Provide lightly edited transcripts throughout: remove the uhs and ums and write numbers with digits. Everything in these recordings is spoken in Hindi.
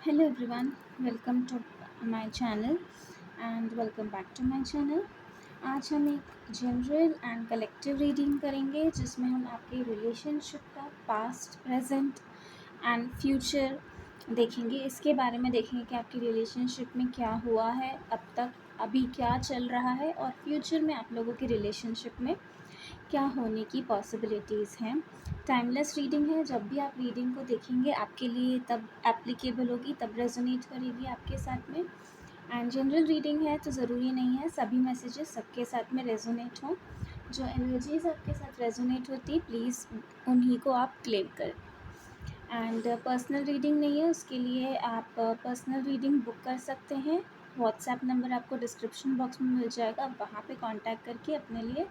Hello everyone, welcome to my channel and welcome back to my channel. आज हम एक जनरल एंड कलेक्टिव रीडिंग करेंगे जिसमें हम आपके रिलेशनशिप का पास्ट, प्रेजेंट एंड फ्यूचर देखेंगे। इसके बारे में देखेंगे कि आपकी रिलेशनशिप में क्या हुआ है अब तक, अभी क्या चल रहा है और फ्यूचर में आप लोगों की रिलेशनशिप में क्या होने की पॉसिबिलिटीज़ हैं। टाइमलेस रीडिंग है, जब भी आप रीडिंग को देखेंगे आपके लिए तब एप्लीकेबल होगी, तब रेजोनेट करेगी आपके साथ में। एंड जनरल रीडिंग है तो ज़रूरी नहीं है सभी मैसेजेस सबके साथ में रेजोनेट हों। जो एनर्जीज़ आपके साथ रेजोनेट होती प्लीज़ उन्हीं को आप क्लेम करें। एंड पर्सनल रीडिंग नहीं है, उसके लिए आप पर्सनल रीडिंग बुक कर सकते हैं। व्हाट्सएप नंबर आपको डिस्क्रिप्शन बॉक्स में मिल जाएगा, आप वहाँ पे कांटेक्ट करके अपने लिए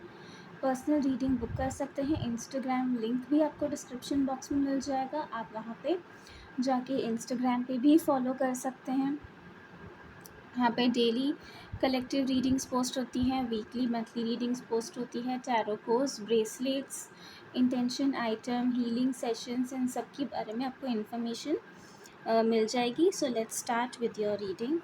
पर्सनल रीडिंग बुक कर सकते हैं। इंस्टाग्राम लिंक भी आपको डिस्क्रिप्शन बॉक्स में मिल जाएगा, आप वहाँ पे जाके इंस्टाग्राम पे भी फॉलो कर सकते हैं। यहाँ पे डेली कलेक्टिव रीडिंग्स पोस्ट होती हैं, वीकली मंथली रीडिंग्स पोस्ट होती है। Tarot course, bracelets, intention item, healing sessions, इन सब के बारे में आपको इन्फॉर्मेशन मिल जाएगी। So let's start with your reading.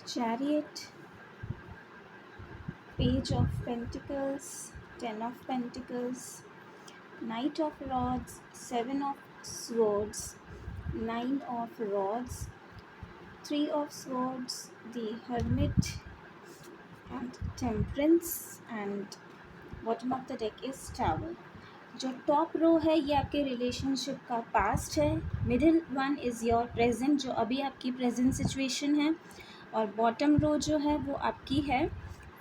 Chariot, Page of Pentacles, Ten of Pentacles, Knight of Rods, Seven of Swords, Nine of Rods, Three of Swords, the Hermit, and Temperance, and bottom of the deck is Tower. जो टॉप रो है ये आपके रिलेशनशिप का पास्ट है, middle one is your present जो अभी आपकी प्रेजेंट सिचुएशन है, और बॉटम रो जो है वो आपकी है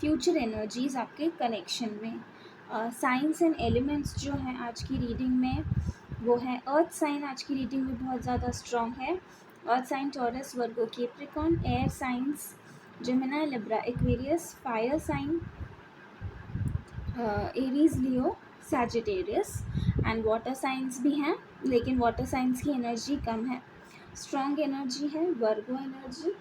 फ्यूचर एनर्जीज़ आपके कनेक्शन में। साइंस एंड एलिमेंट्स जो हैं आज की रीडिंग में वो है अर्थ साइन, आज की रीडिंग में बहुत ज़्यादा स्ट्रॉन्ग है। Earth sign Taurus, Virgo, Capricorn. Air signs Gemini, Libra, Aquarius. Fire sign Aries, Leo, Sagittarius. And water signs भी हैं लेकिन वाटर साइंस की एनर्जी कम है, स्ट्रॉन्ग एनर्जी है वर्गो एनर्जी।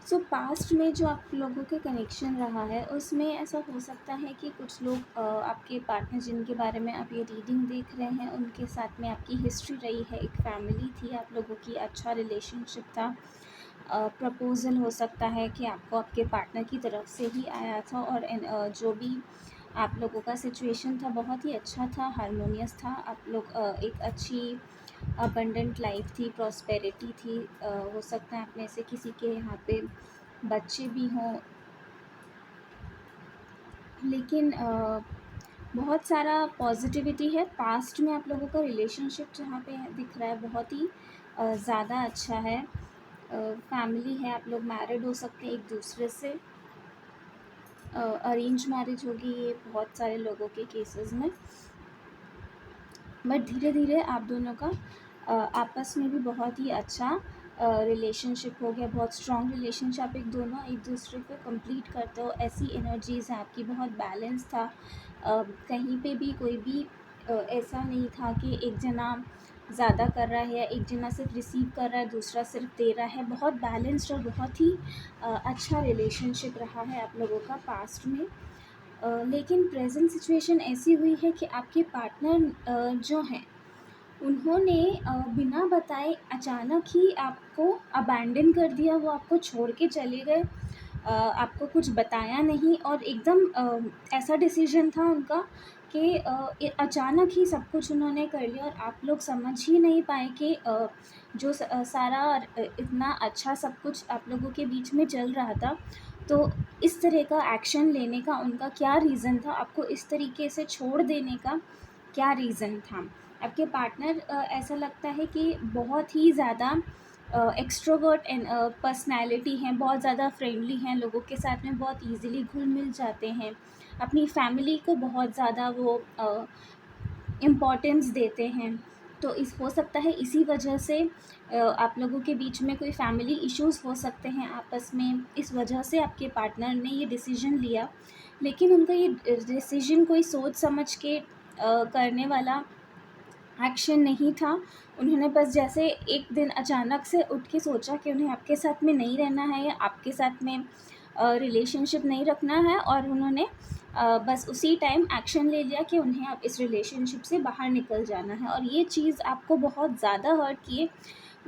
सो पास्ट में जो आप लोगों के कनेक्शन रहा है उसमें ऐसा हो सकता है कि कुछ लोग आपके पार्टनर जिनके बारे में आप ये रीडिंग देख रहे हैं उनके साथ में आपकी हिस्ट्री रही है, एक फैमिली थी आप लोगों की, अच्छा रिलेशनशिप था। प्रपोज़ल हो सकता है कि आपको आपके पार्टनर की तरफ से ही आया था, और जो भी आप लोगों का सिचुएशन था बहुत ही अच्छा था, हारमोनियस था। आप लोग एक अच्छी अबंडेंट लाइफ थी, प्रॉस्पेरिटी थी। हो सकता है आप में से किसी के यहाँ पे बच्चे भी हों, लेकिन बहुत सारा पॉजिटिविटी है। पास्ट में आप लोगों का रिलेशनशिप जहाँ पे दिख रहा है बहुत ही ज़्यादा अच्छा है। फैमिली है, आप लोग मैरिड हो सकते हैं एक दूसरे से, अरेंज मैरिज होगी ये बहुत सारे लोगों के केसेस में, बट धीरे धीरे आप दोनों का आपस में भी बहुत ही अच्छा रिलेशनशिप हो गया, बहुत स्ट्रॉन्ग रिलेशनशिप, आप एक दोनों एक दूसरे को कंप्लीट करते हो, ऐसी एनर्जीज़ हैं आपकी, बहुत बैलेंस था। कहीं पे भी कोई भी ऐसा नहीं था कि एक जना ज़्यादा कर रहा है या एक जना सिर्फ रिसीव कर रहा है दूसरा सिर्फ दे रहा है। बहुत बैलेंस्ड और बहुत ही अच्छा रिलेशनशिप रहा है आप लोगों का पास्ट में। लेकिन प्रेजेंट सिचुएशन ऐसी हुई है कि आपके पार्टनर जो हैं उन्होंने बिना बताए अचानक ही आपको अबैंडन कर दिया, वो आपको छोड़ के चले गए। आपको कुछ बताया नहीं और एकदम ऐसा डिसीजन था उनका कि अचानक ही सब कुछ उन्होंने कर लिया, और आप लोग समझ ही नहीं पाए कि जो सारा इतना अच्छा सब कुछ आप लोगों के बीच में चल रहा था, तो इस तरह का एक्शन लेने का उनका क्या रीज़न था, आपको इस तरीके से छोड़ देने का क्या रीज़न था। आपके पार्टनर ऐसा लगता है कि बहुत ही ज़्यादा एक्सट्रोवर्ट एंड पर्सनैलिटी हैं, बहुत ज़्यादा फ्रेंडली हैं, लोगों के साथ में बहुत ईज़िली घुल मिल जाते हैं, अपनी फैमिली को बहुत ज़्यादा वो इम्पोर्टेंस देते हैं। तो इस हो सकता है इसी वजह से आप लोगों के बीच में कोई फैमिली इश्यूज़ हो सकते हैं आपस में, इस वजह से आपके पार्टनर ने ये डिसीजन लिया। लेकिन उनका ये डिसीजन कोई सोच समझ के करने वाला एक्शन नहीं था। उन्होंने बस जैसे एक दिन अचानक से उठ के सोचा कि उन्हें आपके साथ में नहीं रहना है या आपके साथ में रिलेशनशिप नहीं रखना है, और उन्होंने बस उसी टाइम एक्शन ले लिया कि उन्हें अब इस रिलेशनशिप से बाहर निकल जाना है। और ये चीज़ आपको बहुत ज़्यादा हर्ट किए,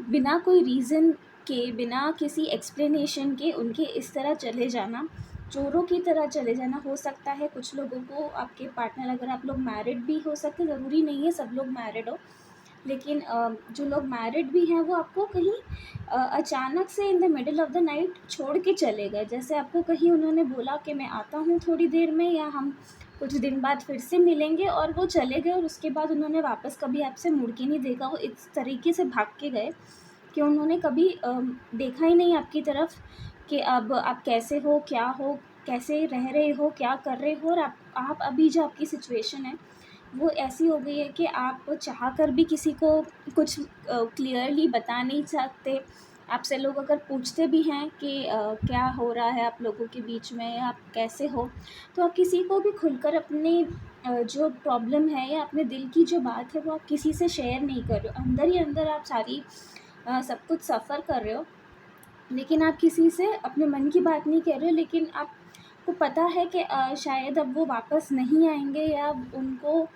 बिना कोई रीज़न के, बिना किसी एक्सप्लेनेशन के उनके इस तरह चले जाना, चोरों की तरह चले जाना। हो सकता है कुछ लोगों को आपके पार्टनर, अगर आप लोग मैरिड भी हो सकते, ज़रूरी नहीं है सब लोग मैरिड हो, लेकिन जो लोग मैरिड भी हैं वो आपको कहीं अचानक से in the middle of the night छोड़ के चले गए। जैसे आपको कहीं उन्होंने बोला कि मैं आता हूँ थोड़ी देर में, या हम कुछ दिन बाद फिर से मिलेंगे, और वो चले गए, और उसके बाद उन्होंने वापस कभी आपसे मुड़ के नहीं देखा। वो इस तरीके से भाग के गए कि उन्होंने कभी देखा ही नहीं आपकी तरफ कि अब आप कैसे हो, कैसे रह रहे हो, क्या कर रहे हो। और आप अभी जो आपकी सिचुएशन है वो ऐसी हो गई है कि आप चाह कर भी किसी को कुछ क्लियरली बता नहीं सकते। आपसे लोग अगर पूछते भी हैं कि क्या हो रहा है आप लोगों के बीच में, आप कैसे हो, तो आप किसी को भी खुलकर अपने जो प्रॉब्लम है या अपने दिल की जो बात है वो आप किसी से शेयर नहीं कर रहे हो। अंदर ही अंदर आप सारी सब कुछ सफ़र कर रहे हो, लेकिन आप किसी से अपने मन की बात नहीं कह रहे हो। लेकिन आपको पता है कि शायद अब वो वापस नहीं आएंगे, या उनको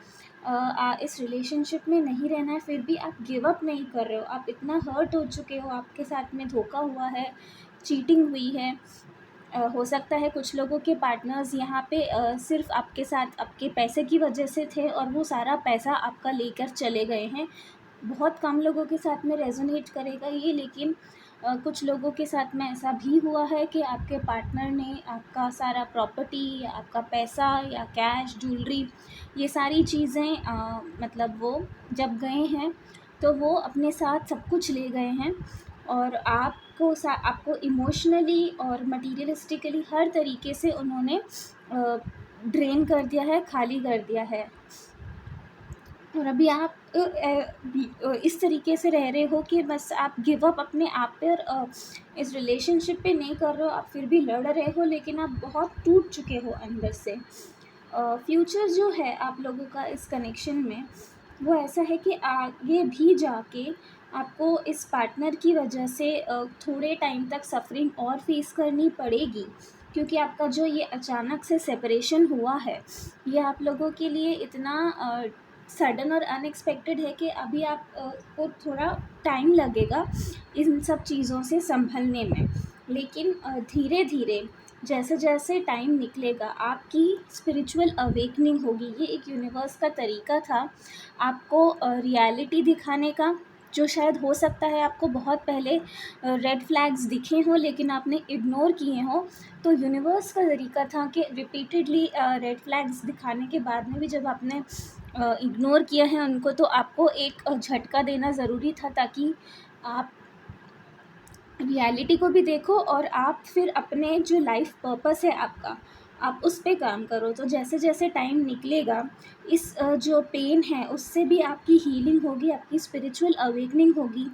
इस रिलेशनशिप में नहीं रहना है, फिर भी आप गिव अप नहीं कर रहे हो। आप इतना हर्ट हो चुके हो, आपके साथ में धोखा हुआ है, चीटिंग हुई है। हो सकता है कुछ लोगों के पार्टनर्स यहाँ पे सिर्फ़ आपके साथ आपके पैसे की वजह से थे, और वो सारा पैसा आपका लेकर चले गए हैं। बहुत कम लोगों के साथ में रेजोनेट करेगा ये, लेकिन कुछ लोगों के साथ में ऐसा भी हुआ है कि आपके पार्टनर ने आपका सारा प्रॉपर्टी, या आपका पैसा, या कैश, ज्वेलरी, ये सारी चीज़ें मतलब वो जब गए हैं तो वो अपने साथ सब कुछ ले गए हैं। और आपको इमोशनली और मटीरियलिस्टिकली हर तरीके से उन्होंने ड्रेन कर दिया है, खाली कर दिया है। और अभी आप इस तरीके से रह रहे हो कि बस आप गिव अप अपने आप पे और इस रिलेशनशिप पे नहीं कर रहे हो, आप फिर भी लड़ रहे हो, लेकिन आप बहुत टूट चुके हो अंदर से। फ्यूचर जो है आप लोगों का इस कनेक्शन में, वो ऐसा है कि आगे भी जाके आपको इस पार्टनर की वजह से थोड़े टाइम तक सफ़रिंग और फेस करनी पड़ेगी, क्योंकि आपका जो ये अचानक से सेपरेशन हुआ है, ये आप लोगों के लिए इतना सडन और अनएक्सपेक्टेड है कि अभी आप को थोड़ा टाइम लगेगा इन सब चीज़ों से संभलने में। लेकिन धीरे धीरे जैसे जैसे टाइम निकलेगा, आपकी स्पिरिचुअल अवेकनिंग होगी। ये एक यूनिवर्स का तरीका था आपको रियलिटी दिखाने का, जो शायद हो सकता है आपको बहुत पहले रेड फ्लैग्स दिखे हों, लेकिन आपने इग्नोर किए हों। तो यूनिवर्स का तरीका था कि रिपीटेडली रेड फ्लैग्स दिखाने के बाद में भी जब आपने इग्नोर किया है उनको, तो आपको एक झटका देना ज़रूरी था, ताकि आप रियलिटी को भी देखो और आप फिर अपने जो लाइफ पर्पस है आपका, आप उस पे काम करो। तो जैसे जैसे टाइम निकलेगा, इस जो पेन है उससे भी आपकी हीलिंग होगी, आपकी स्पिरिचुअल अवेकनिंग होगी।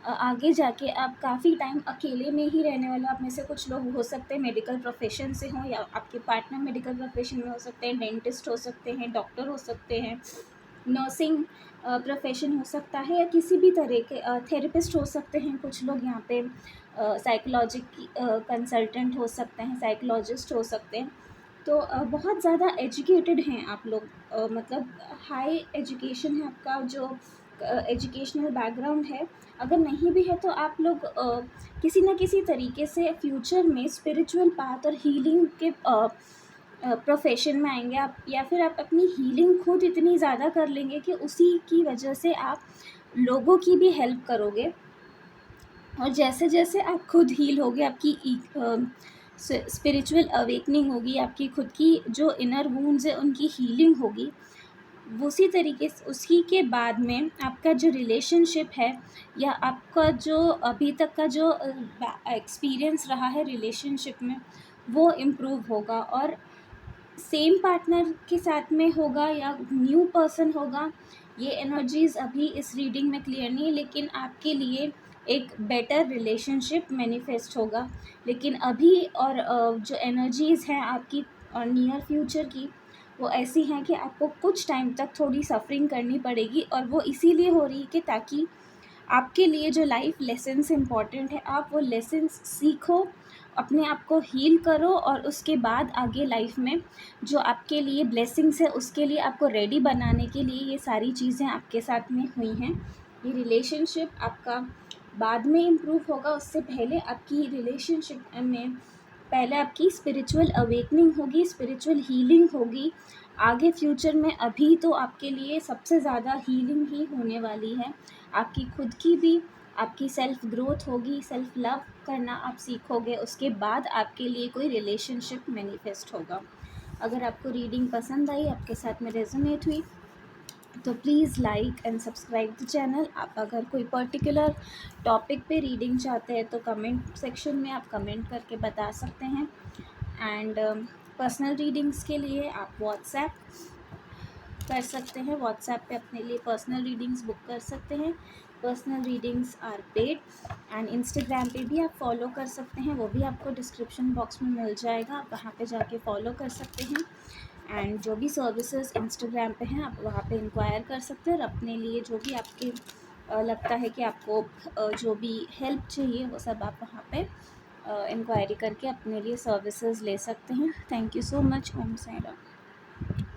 आगे जाके आप काफ़ी टाइम अकेले में ही रहने वाले हो। आप में से कुछ लोग हो सकते हैं मेडिकल प्रोफेशन से हों, या आपके पार्टनर मेडिकल प्रोफेशन में हो सकते हैं, डेंटिस्ट हो सकते हैं, डॉक्टर हो सकते हैं, नर्सिंग प्रोफेशन हो सकता है, या किसी भी तरह के थेरेपिस्ट हो सकते हैं। कुछ लोग यहाँ पे साइकोलॉजी कंसल्टेंट हो सकते हैं, साइकोलॉजिस्ट हो सकते हैं। तो बहुत ज़्यादा एजुकेटेड हैं आप लोग, मतलब हाई एजुकेशन है आपका, जो एजुकेशनल बैकग्राउंड है। अगर नहीं भी है तो आप लोग किसी न किसी तरीके से फ्यूचर में स्पिरिचुअल पाथ और हीलिंग के प्रोफेशन में आएंगे आप, या फिर आप अपनी हीलिंग खुद इतनी ज़्यादा कर लेंगे कि उसी की वजह से आप लोगों की भी हेल्प करोगे। और जैसे जैसे आप खुद हील होगे, आपकी स्पिरिचुअल अवेकनिंग होगी, आपकी खुद की जो इनर वूंड्स है उनकी हीलिंग होगी, उसी तरीके से उसी के बाद में आपका जो रिलेशनशिप है या आपका जो अभी तक का जो एक्सपीरियंस रहा है रिलेशनशिप में, वो इम्प्रूव होगा। और सेम पार्टनर के साथ में होगा या न्यू पर्सन होगा, ये एनर्जीज़ अभी इस रीडिंग में क्लियर नहीं है, लेकिन आपके लिए एक बेटर रिलेशनशिप मैनिफेस्ट होगा। लेकिन अभी और जो एनर्जीज़ हैं आपकी और नियर फ्यूचर की, वो ऐसी हैं कि आपको कुछ टाइम तक थोड़ी सफरिंग करनी पड़ेगी, और वो इसीलिए हो रही है कि ताकि आपके लिए जो लाइफ लेसन्स इम्पॉर्टेंट है, आप वो लेसन्स सीखो, अपने आप को हील करो, और उसके बाद आगे लाइफ में जो आपके लिए ब्लेसिंग्स है उसके लिए आपको रेडी बनाने के लिए ये सारी चीज़ें आपके साथ में हुई हैं। ये रिलेशनशिप आपका बाद में इम्प्रूव होगा, उससे पहले आपकी रिलेशनशिप में पहले आपकी स्पिरिचुअल अवेकनिंग होगी, स्पिरिचुअल हीलिंग होगी। आगे फ्यूचर में अभी तो आपके लिए सबसे ज़्यादा हीलिंग ही होने वाली है, आपकी खुद की भी, आपकी सेल्फ ग्रोथ होगी, सेल्फ लव करना आप सीखोगे, उसके बाद आपके लिए कोई रिलेशनशिप मैनिफेस्ट होगा। अगर आपको रीडिंग पसंद आई, आपके साथ में रेजोनेट हुई, तो please like and subscribe the channel. आप अगर कोई पर्टिकुलर टॉपिक पे रीडिंग चाहते हैं तो कमेंट सेक्शन में आप कमेंट करके बता सकते हैं। एंड पर्सनल रीडिंग्स के लिए आप व्हाट्सएप कर सकते हैं, व्हाट्सएप पे अपने लिए पर्सनल रीडिंग्स बुक कर सकते हैं। Personal readings are paid. And Instagram पे भी आप फॉलो कर सकते हैं, वो भी आपको डिस्क्रिप्शन बॉक्स में मिल जाएगा, आप वहाँ पे जाके फॉलो कर सकते हैं। एंड जो भी सर्विसेज इंस्टाग्राम पे हैं आप वहाँ पे इंक्वायर कर सकते हैं, और अपने लिए जो भी आपके लगता है कि आपको जो भी हेल्प चाहिए वो सब आप वहाँ पे इंक्वायरी करके अपने लिए सर्विसेज ले सकते हैं। Thank you so much. Om Sai Ram.